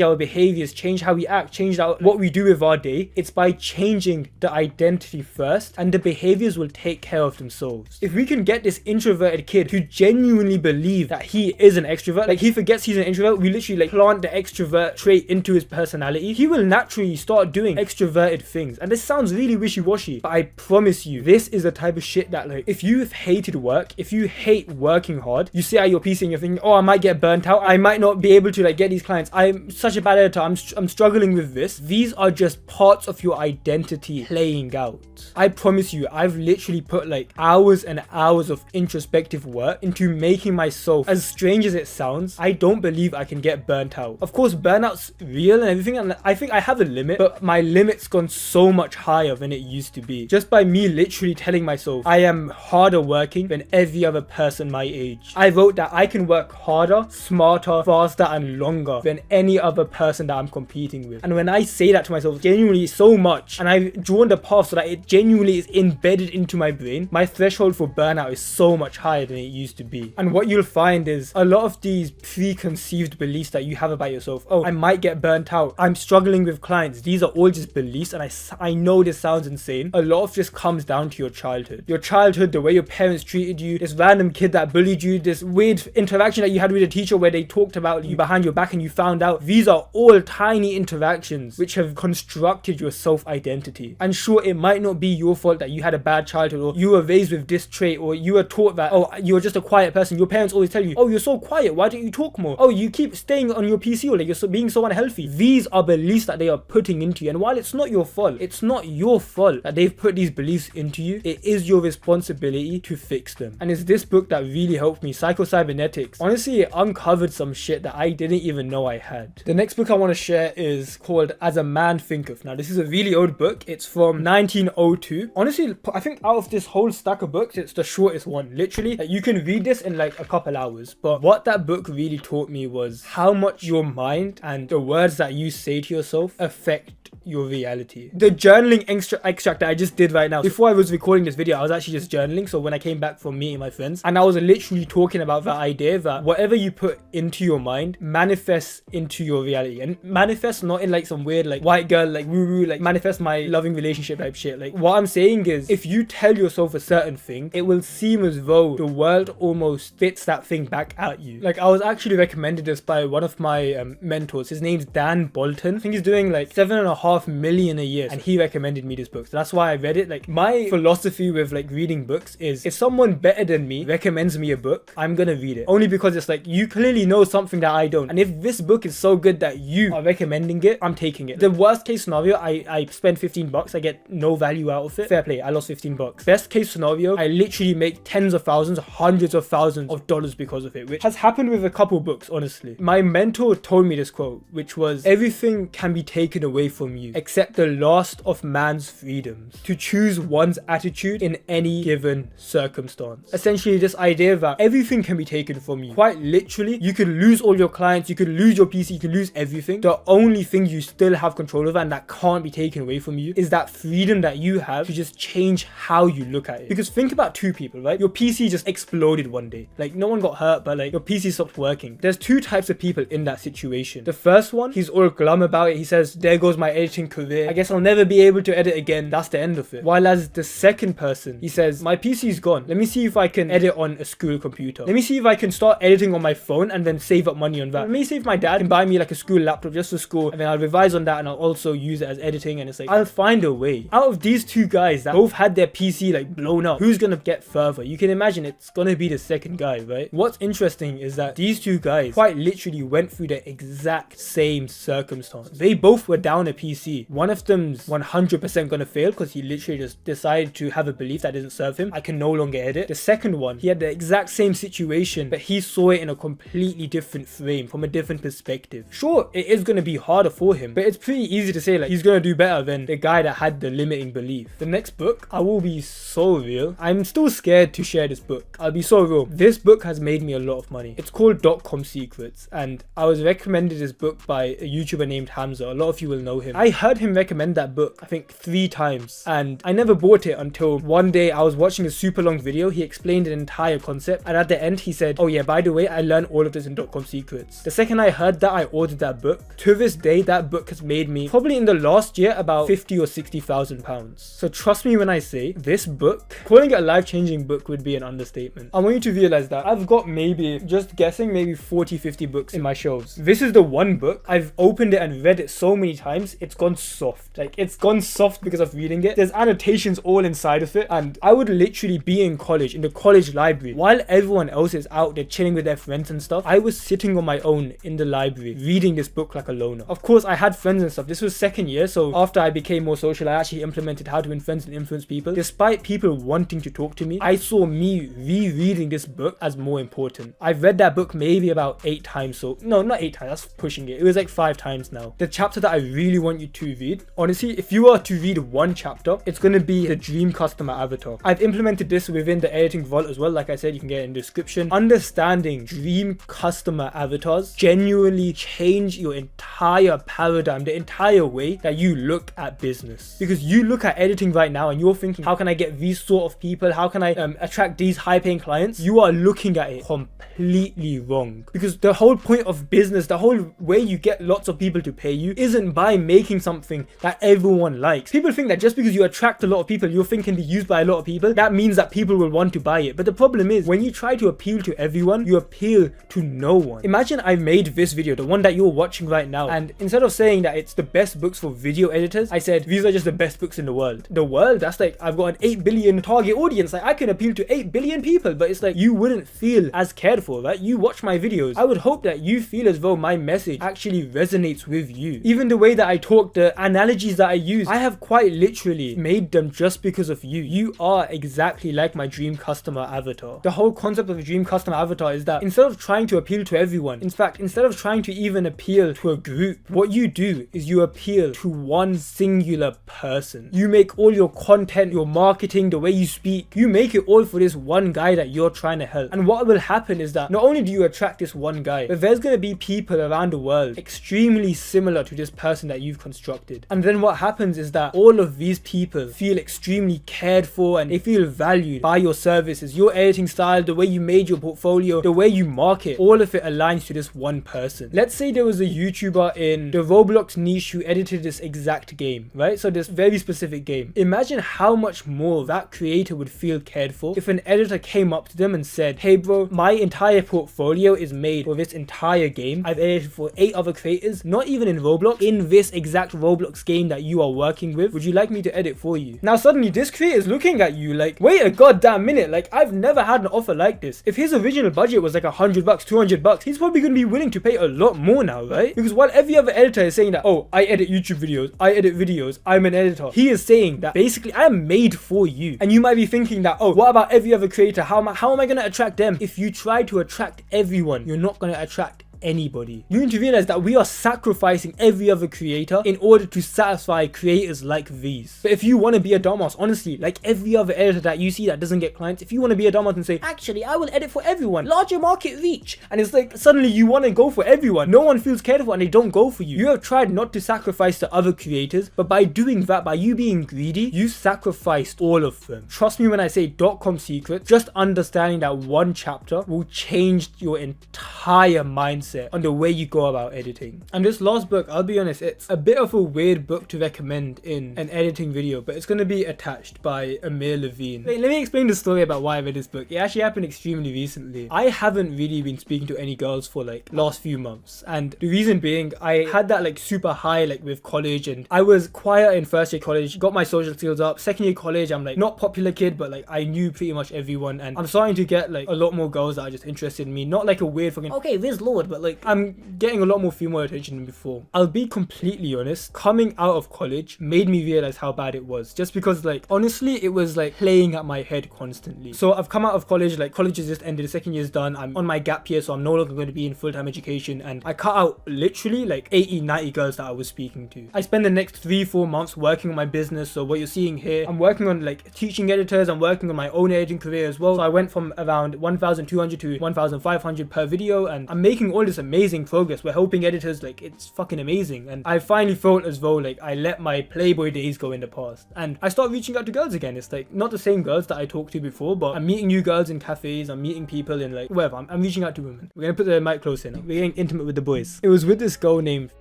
our behaviors, change how we act, change what we do with our day, it's by changing the identity first, and the behaviors will take care of themselves. If we can get this introverted kid to genuinely believe that he is an extrovert, like he forgets he's an introvert, we literally like plant the extrovert trait into his personality, he will naturally start doing extroverted things. And this sounds really wishy-washy, but I promise you, this is the type of shit that like, if you've hated work, if you hate working hard, you sit at your PC and you're thinking, oh, I might get burnt out, I might not be able to like get these clients, I'm such a bad editor, I'm struggling with this. These are just parts of your identity playing out. I promise you, I've literally put like hours and hours of introspective work into making myself, as strange as it sounds, I don't believe I can get burnt out. Of course, burnout's real and everything, and I think I have a limit, but my limit's gone so much higher than it used to be. Just by me literally telling myself I am harder working than every other person my age. I wrote that I can work harder, smarter, faster, and longer than any other person that I'm competing with. And when I say that to myself genuinely so much, and I've drawn the path so that it genuinely is embedded into my brain, my threshold for burnout is so much higher than it used used to be. And what you'll find is a lot of these preconceived beliefs that you have about yourself. Oh, I might get burnt out. I'm struggling with clients. These are all just beliefs, and I know this sounds insane. A lot of this comes down to your childhood. Your childhood, the way your parents treated you, this random kid that bullied you, this weird interaction that you had with a teacher where they talked about you behind your back and you found out. These are all tiny interactions which have constructed your self-identity. And sure, it might not be your fault that you had a bad childhood, or you were raised with this trait, or you were taught that, oh, you're just a quiet person. Your parents always tell you, oh, you're so quiet, why don't you talk more? Oh, you keep staying on your PC, or like you're being so unhealthy. These are beliefs that they are putting into you. And while it's not your fault, it's not your fault that they've put these beliefs into you. It is your responsibility to fix them. And it's this book that really helped me, Psycho-cybernetics. Honestly, it uncovered some shit that I didn't even know I had. The next book I want to share is called As a Man Thinketh. Now, this is a really old book. It's from 1902. Honestly, I think out of this whole stack of books, it's the shortest one. Literally, like, you can read this in like a couple hours. But what that book really taught me was how much your mind and the words that you say to yourself affect your reality. The journaling extract that I just did right now, before I was recording this video, I was actually just journaling. So when I came back from meeting my friends, and I was literally talking about that idea that whatever you put into your mind manifests into your reality. And manifests not in like some weird like white girl like woo woo like manifest my loving relationship type shit. Like, what I'm saying is, if you tell yourself a certain thing, it will seem as though the world almost spits that thing back at you. Like, I was actually recommended this by one of my mentors. His name's Dan Bolton. I think he's doing like 7.5 million a year, and he recommended me this book. So that's why I read it. Like, my philosophy with like reading books is, if someone better than me recommends me a book, I'm gonna read it. Only because it's like, you clearly know something that I don't. And if this book is so good that you are recommending it, I'm taking it. The worst case scenario, I spend $15, I get no value out of it. Fair play, I lost $15. Best case scenario, I literally make tens of thousands, hundreds of thousands of dollars because of it, which has happened with a couple books, honestly. My mentor told me this quote, which was, everything can be taken away from you except the last of man's freedoms, to choose one's attitude in any given circumstance. Essentially, this idea that everything can be taken from you. Quite literally, you can lose all your clients, you can lose your PC, you can lose everything. The only thing you still have control of and that can't be taken away from you is that freedom that you have to just change how you look at it. Because think about two people, right? Your PC just exploded one day. Like, no one got hurt, but like, your PC stopped working. There's two types of people in that situation. The first one, he's all glum about it. He says, there goes my editing career. I guess I'll never be able to edit again. That's the end of it. While as the second person, he says, my PC's gone. Let me see if I can edit on a school computer. Let me see if I can start editing on my phone and then save up money on that. Let me see if my dad can buy me like a school laptop just for school, and then I'll revise on that and I'll also use it as editing. And it's like, I'll find a way. Out of these two guys that both had their PC like blown up, who's gonna get further? You can imagine it's gonna be the second guy, right? What's interesting is that these two guys quite literally went through the exact same circumstance. They both were down a PC. One of them's 100% gonna fail because he literally just decided to have a belief that didn't serve him. I can no longer edit. The second one, he had the exact same situation, but he saw it in a completely different frame, from a different perspective. Sure, it is gonna be harder for him, but it's pretty easy to say like he's gonna do better than the guy that had the limiting belief. The next book, I will be so real. I'm still scared to share this book. I'll be so real. This book has made me a lot of money. It's called .com Secrets, and I was recommended this book by a YouTuber named Hamza. A lot of you will know him. I heard him recommend that book, I think 3 times, and I never bought it until one day I was watching a super long video. He explained an entire concept, and at the end he said, oh yeah, by the way, I learned all of this in .com Secrets. The second I heard that, I ordered that book. To this day, that book has made me, probably in the last year, about 50 or 60,000 pounds. So trust me when I say, this book, calling it a life-changing book would be an understatement. I want you to realize that I've got maybe, just guessing, maybe 40-50 books in my shelves. This is the one book, I've opened it and read it so many times, it's gone soft. Like, it's gone soft because of reading it. There's annotations all inside of it, and I would literally be in college, in the college library, while everyone else is out there chilling with their friends and stuff. I was sitting on my own in the library reading this book like a loner. Of course, I had friends and stuff. This was second year, so after I became more social, I actually implemented how to win friends and influence people. Despite people wanting to talk to me, I saw me rereading this book as more important. I've read that book maybe about 8 times. So no, not 8 times, that's pushing it. It was like 5 times now. The chapter that I really want you to read, honestly, if you are to read one chapter, it's going to be the dream customer avatar. I've implemented this within the editing vault as well. Like I said, you can get it in the description. Understanding dream customer avatars genuinely change your entire paradigm, the entire way that you look at business. Because you look at editing right now and you're thinking, how can I get these sort of people? How can I attract these high paying clients? clients, you are looking at it completely wrong. Because the whole point of business, the whole way you get lots of people to pay you isn't by making something that everyone likes. People think that just because you attract a lot of people, your thing can be used by a lot of people, that means that people will want to buy it. But the problem is, when you try to appeal to everyone, you appeal to no one. Imagine I made this video, the one that you're watching right now, and instead of saying that it's the best books for video editors, I said these are just the best books in the world. The world? That's like, I've got an 8 billion target audience, like I can appeal to 8 billion people, but it's like you wouldn't feel as cared for, right? You watch my videos. I would hope that you feel as though my message actually resonates with you. Even the way that I talk, the analogies that I use, I have quite literally made them just because of you. You are exactly like my dream customer avatar. The whole concept of a dream customer avatar is that instead of trying to appeal to everyone, in fact, instead of trying to even appeal to a group, what you do is you appeal to one singular person. You make all your content, your marketing, the way you speak, you make it all for this one guy that you're trying to help. And what will happen is that not only do you attract this one guy, but there's going to be people around the world extremely similar to this person that you've constructed. And then what happens is that all of these people feel extremely cared for and they feel valued by your services, your editing style, the way you made your portfolio, the way you market, all of it aligns to this one person. Let's say there was a YouTuber in the Roblox niche who edited this exact game, right? So this very specific game. Imagine how much more that creator would feel cared for if an editor came up to them and said, hey bro, my entire portfolio is made for this entire game. I've edited for 8 other creators, not even in Roblox, in this exact Roblox game that you are working with. Would you like me to edit for you? Now suddenly this creator is looking at you like, wait a goddamn minute, like I've never had an offer like this. If his original budget was like $100, $200, he's probably going to be willing to pay a lot more now, right? Because while every other editor is saying that, oh, I edit YouTube videos, I edit videos, I'm an editor, he is saying that basically I am made for you. And you might be thinking that, oh, what about every other creator? How am I going to attract them? If you try to attract everyone, you're not going to attract anybody. You need to realize that we are sacrificing every other creator in order to satisfy creators like these. But if you want to be a dumbass, honestly, like every other editor that you see that doesn't get clients, if you want to be a dumbass and say, actually, I will edit for everyone, larger market reach, and it's like suddenly you want to go for everyone, no one feels cared for and they don't go for you. You have tried not to sacrifice the other creators, but by doing that, by you being greedy, you sacrificed all of them. Trust me when I say .com secrets, just understanding that one chapter will change your entire mindset on the way you go about editing. And this last book, I'll be honest, it's a bit of a weird book to recommend in an editing video, but it's going to be attached by Amir Levine. Let me explain the story about why I read this book. It actually happened extremely recently. I haven't really been speaking to any girls for like last few months, and the reason being, I had that like super high like with college, and I was quiet in first year college, got my social skills up. Second year college, I'm like not popular kid, but like I knew pretty much everyone, and I'm starting to get like a lot more girls that are just interested in me, not like a weird fucking okay Riz Lord, but like I'm getting a lot more female attention than before. I'll be completely honest, coming out of college made me realize how bad it was, just because like honestly it was like playing at my head constantly. So I've come out of college, like college has just ended, the second year's done, I'm on my gap year, so I'm no longer going to be in full-time education, and I cut out literally like 80-90 girls that I was speaking to. I spend the next 3-4 months working on my business, so what you're seeing here, I'm working on like teaching editors, I'm working on my own editing career as well. So I went from around 1,200 to 1,500 per video, and I'm making all this amazing progress. We're helping editors, like it's fucking amazing. And I finally felt as though like I let my Playboy days go in the past, and I start reaching out to girls again. It's like not the same girls that I talked to before, but I'm meeting new girls in cafes, I'm meeting people in like wherever. I'm reaching out to women. We're gonna put the mic closer now. We're getting intimate with the boys. It was with this girl named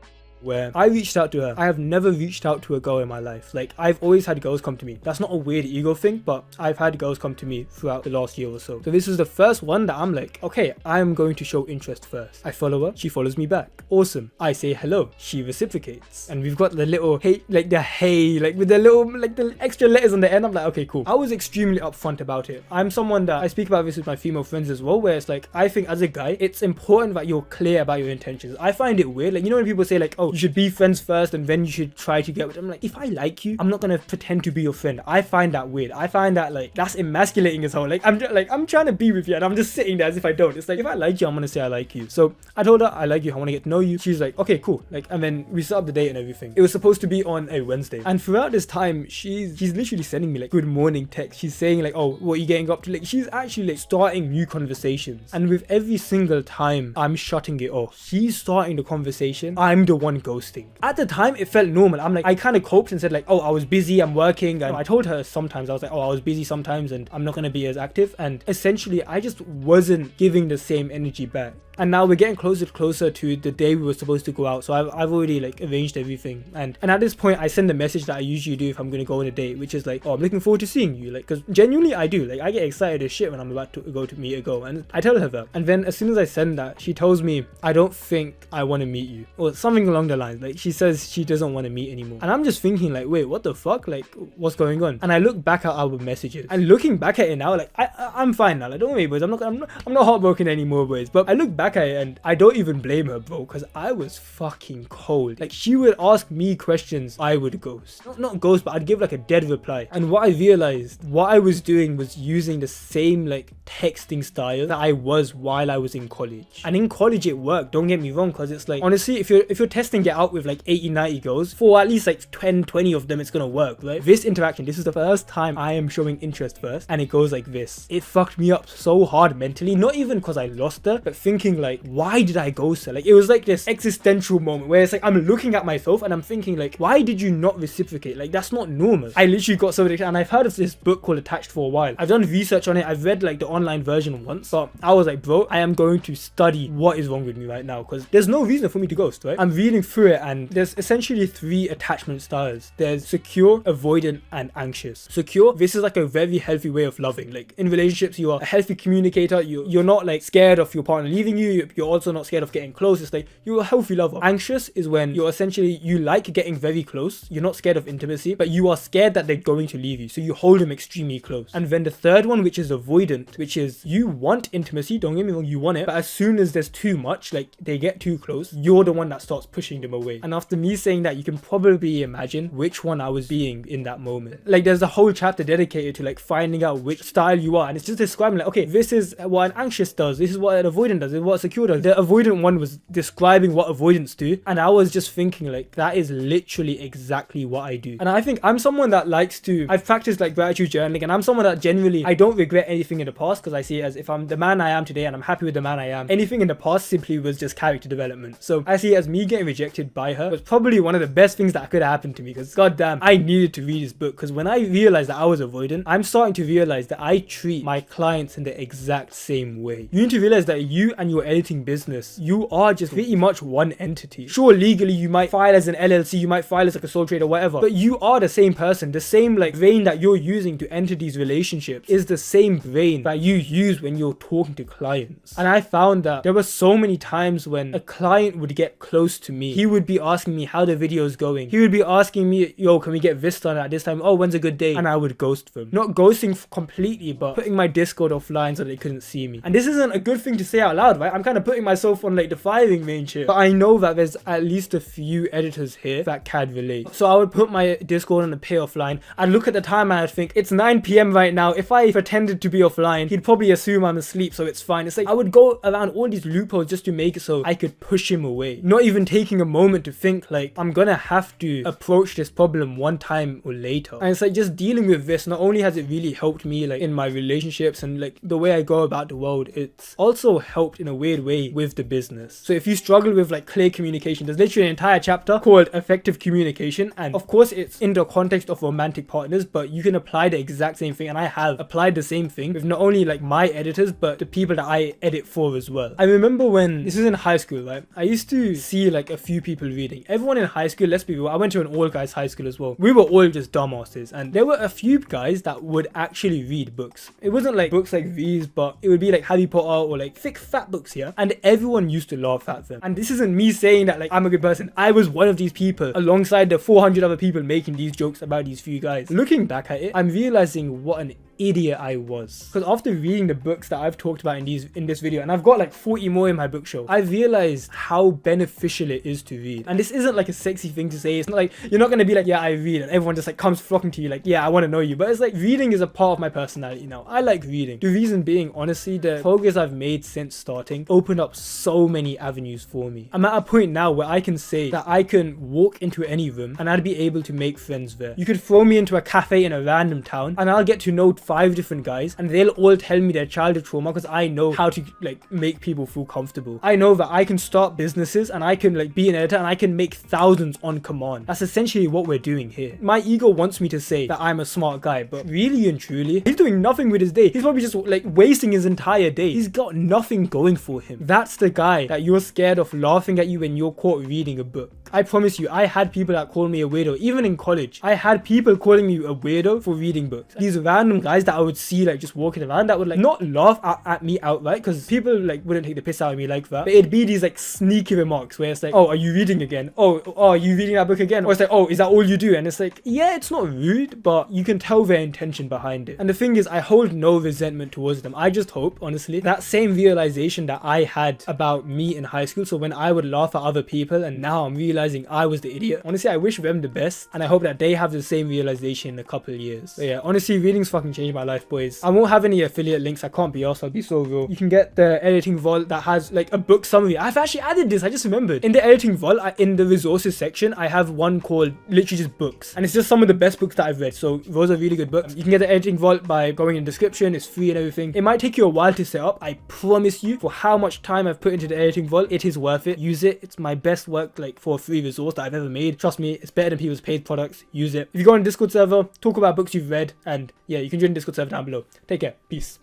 where I reached out to her. I have never reached out to a girl in my life. Like I've always had girls come to me. That's not a weird ego thing, but I've had girls come to me throughout the last year or so. So this is the first one that I'm like, okay, I'm going to show interest first. I follow her, she follows me back. Awesome. I say hello, she reciprocates, and we've got the little hey, like the hey, like with the little like the extra letters on the end. I'm like, okay, cool. I was extremely upfront about it. I'm someone that I speak about this with my female friends as well, where it's like I think as a guy, it's important that you're clear about your intentions. I find it weird, like you know when people say like, oh, you should be friends first and then you should try to get with them. I'm like, if I like you, I'm not gonna pretend to be your friend. I find that weird. I find that like that's emasculating as hell. Like I'm trying to be with you and I'm just sitting there as if I don't. It's like if I like you, I'm gonna say I like you. So I told her I like you, I want to get to know you. She's like, okay, cool. Like, and then we set up the date and everything. It was supposed to be on a Wednesday, and throughout this time she's literally sending me like good morning text. She's saying like, oh, what are you getting up to? Like she's actually like starting new conversations, and with every single time I'm shutting it off. She's starting the conversation, I'm the one on ghosting. At the time, it felt normal. I'm like, I kind of coped and said like, oh, I was busy, I'm working. And I told her sometimes, I was like, oh, I was busy sometimes and I'm not going to be as active. And essentially, I just wasn't giving the same energy back. And now we're getting closer to the day we were supposed to go out. So I've already like arranged everything. And at this point, I send the message that I usually do if I'm going to go on a date, which is like, oh, I'm looking forward to seeing you. Like, because genuinely I do. Like, I get excited as shit when I'm about to go to meet a girl. And I tell her that. And then as soon as I send that, she tells me, I don't think I want to meet you. Or something along the lines. Like, she says she doesn't want to meet anymore. And I'm just thinking like, wait, what the fuck? Like, what's going on? And I look back at our messages. And looking back at it now, like, I'm fine now. Like, don't worry, boys. I'm not heartbroken anymore, boys. But I look back at it and I don't even blame her, bro, because I was fucking cold. Like, she would ask me questions, I would ghost. Not ghost, but I'd give like a dead reply. And what I realized, what I was doing was using the same like texting style that I was while I was in college. And in college it worked, don't get me wrong, because it's like, honestly, if you're testing it out with like 80-90 girls, for at least like 10-20 of them it's gonna work, right? This interaction, this is the first time I am showing interest first, and it goes like this. It fucked me up so hard mentally, not even because I lost her, but thinking like, why did I ghost her? Like, it was like this existential moment where it's like, I'm looking at myself and I'm thinking like, why did you not reciprocate? Like, that's not normal. I literally got so addicted, and I've heard of this book called Attached for a while. I've done research on it. I've read like the online version once, but I was like, bro, I am going to study what is wrong with me right now, because there's no reason for me to ghost, right? I'm reading through it and there's essentially 3 attachment styles. There's secure, avoidant, and anxious. Secure, this is like a very healthy way of loving. Like, in relationships, you are a healthy communicator. You're not like scared of your partner leaving you. You're also not scared of getting close. It's like, you're a healthy lover. Anxious is when you're essentially, you like getting very close. You're not scared of intimacy, but you are scared that they're going to leave you, so you hold them extremely close. And then the third one, which is avoidant, which is you want intimacy, don't get me wrong, you want it, but as soon as there's too much, like they get too close, you're the one that starts pushing them away. And after me saying that, you can probably imagine which one I was being in that moment. Like, there's a whole chapter dedicated to like finding out which style you are, and it's just describing like, okay, this is what an anxious does, this is what an avoidant does, this is what a secure does. The avoidant one was describing what avoidance do, and I was just thinking like, that is literally exactly what I do. And I think I'm someone that likes to, I've practiced like gratitude journaling, and I'm someone that generally, I don't regret anything in the past, because I see it as if I'm the man I am today and I'm happy with the man I am. Anything in the past simply was just character development. So I see it as me getting rejected by her was probably one of the best things that could have happened to me, because goddamn, I needed to read this book, because when I realized that I was avoidant, I'm starting to realize that I treat my clients in the exact same way. You need to realize that you and your editing business, you are just pretty much one entity. Sure, legally you might file as an LLC, you might file as like a sole trader, whatever, but you are the same person. The same like brain that you're using to enter these relationships is the same brain that you use when you're talking to clients. And I found that there were so many times when a client would get close to me, he would be asking me how the video is going, he would be asking me, yo, can we get this done at this time, oh, when's a good day, and I would ghost them. Not ghosting completely, but putting my Discord offline so they couldn't see me. And this isn't a good thing to say out loud, right? I'm kind of putting myself on like the firing range here, but I know that there's at least a few editors here that can relate. So I would put my Discord on the pay offline. I'd look at the time and I'd think, it's 9 PM right now. If I pretended to be offline, he'd probably assume I'm asleep, so it's fine. It's like I would go around all these loopholes just to make it so I could push him away. Not even taking a moment to think like, I'm gonna have to approach this problem one time or later. And it's like, just dealing with this, not only has it really helped me like in my relationships and like the way I go about the world, it's also helped in a weird way with the business. So if you struggle with like clear communication, there's literally an entire chapter called effective communication, and of course it's in the context of romantic partners, but you can apply the exact same thing, and I have applied the same thing with not only like my editors but the people that I edit for as well. I remember when this was in high school, right, I used to see like a few people reading. Everyone in high school, let's be real, I went to an all guys high school as well, we were all just dumbasses, and there were a few guys that would actually read books. It wasn't like books like these, but it would be like Harry Potter or like thick fat books here, and everyone used to laugh at them. And this isn't me saying that like I'm a good person, I was one of these people alongside the 400 other people making these jokes about these few guys. Looking back at it, I'm realizing what an idiot I was, because after reading the books that I've talked about in this video, and I've got like 40 more in my bookshelf, I realized how beneficial it is to read. And this isn't like a sexy thing to say. It's not like you're not going to be like, yeah, I read, and everyone just like comes flocking to you like, yeah, I want to know you. But it's like, reading is a part of my personality now. I like reading. The reason being, honestly, the progress I've made since starting opened up so many avenues for me. I'm at a point now where I can say that I can walk into any room and I'd be able to make friends there. You could throw me into a cafe in a random town and I'll get to know 5 different guys, and they'll all tell me their childhood trauma because I know how to like make people feel comfortable. I know that I can start businesses and I can like be an editor and I can make thousands on command. That's essentially what we're doing here. My ego wants me to say that I'm a smart guy, but really and truly, he's doing nothing with his day. He's probably just like wasting his entire day. He's got nothing going for him. That's the guy that you're scared of laughing at you when you're caught reading a book. I promise you, I had people that called me a weirdo. Even in college, I had people calling me a weirdo for reading books. These random guys that I would see like just walking around that would like not laugh at me outright, because people like wouldn't take the piss out of me like that, but it'd be these like sneaky remarks where it's like, oh, are you reading again? Oh, are you reading that book again? Or it's like, oh, is that all you do? And it's like, yeah, it's not rude, but you can tell their intention behind it. And the thing is, I hold no resentment towards them. I just hope, honestly, that same realization that I had about me in high school, so when I would laugh at other people and now I'm realizing I was the idiot. Honestly, I wish them the best, and I hope that they have the same realization in a couple of years. But yeah, honestly, reading's fucking changed my life, boys. I won't have any affiliate links. I can't be arsed. I'll be so real. You can get the editing vault that has like a book summary. I've actually added this. I just remembered. In the editing vault, in the resources section, I have one called literally just books, and it's just some of the best books that I've read. So those are really good books. You can get the editing vault by going in the description. It's free and everything. It might take you a while to set up. I promise you, for how much time I've put into the editing vault, it is worth it. Use it. It's my best work like for a free resource that I've ever made. Trust me, it's better than people's paid products. Use it. If you go on Discord server, talk about books you've read, and yeah, you can join the Discord server down below. Take care. Peace.